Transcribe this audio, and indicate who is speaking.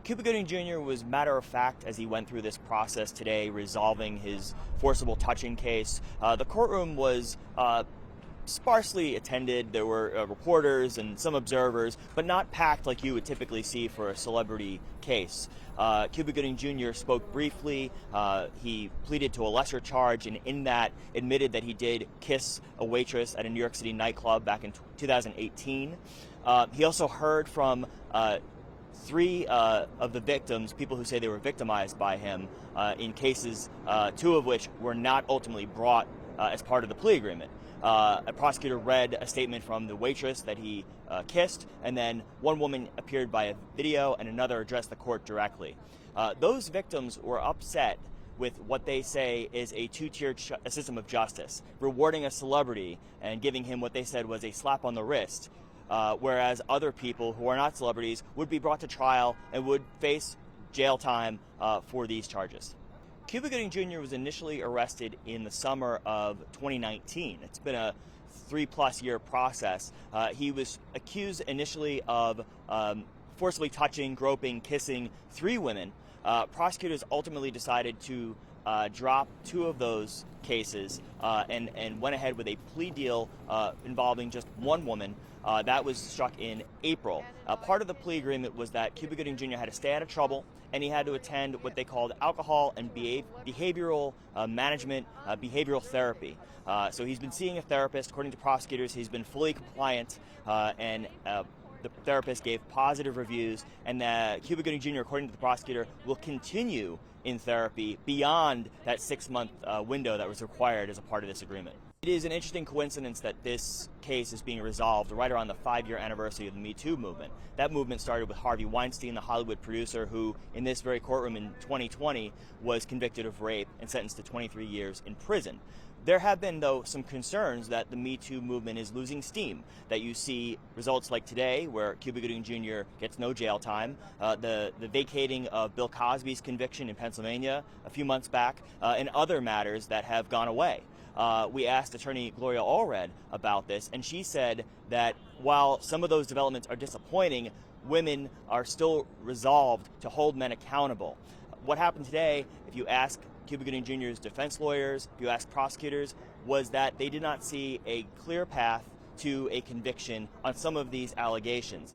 Speaker 1: Cuba Gooding Jr. was matter of fact as he went through this process today, resolving his forcible touching case. The courtroom was sparsely attended. There were reporters and some observers, but not packed like you would typically see for a celebrity case. Cuba Gooding Jr. spoke briefly. He pleaded to a lesser charge, and in that admitted that he did kiss a waitress at a New York City nightclub back in 2018. He also heard from three of the victims, people who say they were victimized by him in cases, two of which were not ultimately brought as part of the plea agreement. A prosecutor read a statement from the waitress that he kissed, and then one woman appeared by a video and another addressed the court directly. Those victims were upset with what they say is a two-tiered system of justice, rewarding a celebrity and giving him what they said was a slap on the wrist, whereas other people who are not celebrities would be brought to trial and would face jail time for these charges. Cuba Gooding Jr. was initially arrested in the summer of 2019. It's been a 3+ year process. He was accused initially of forcibly touching, groping, kissing 3 women. Prosecutors ultimately decided to drop 2 of those cases and went ahead with a plea deal involving just 1 woman. That was struck in April. Part of the plea agreement was that Cuba Gooding Jr. had to stay out of trouble, and he had to attend what they called alcohol and behavioral management, behavioral therapy. So he's been seeing a therapist. According to prosecutors, he's been fully compliant, and the therapist gave positive reviews, and Cuba Gooding Jr., according to the prosecutor, will continue in therapy beyond that 6-month window that was required as a part of this agreement. It is an interesting coincidence that this case is being resolved right around the 5-year anniversary of the Me Too movement. That movement started with Harvey Weinstein, the Hollywood producer who, in this very courtroom in 2020, was convicted of rape and sentenced to 23 years in prison. There have been, though, some concerns that the Me Too movement is losing steam, that you see results like today, where Cuba Gooding Jr. gets no jail time, the vacating of Bill Cosby's conviction in Pennsylvania a few months back, and other matters that have gone away. We asked attorney Gloria Allred about this, and she said that while some of those developments are disappointing, women are still resolved to hold men accountable. What happened today, if you ask Cuba Gooding Jr.'s defense lawyers, if you ask prosecutors, was that they did not see a clear path to a conviction on some of these allegations.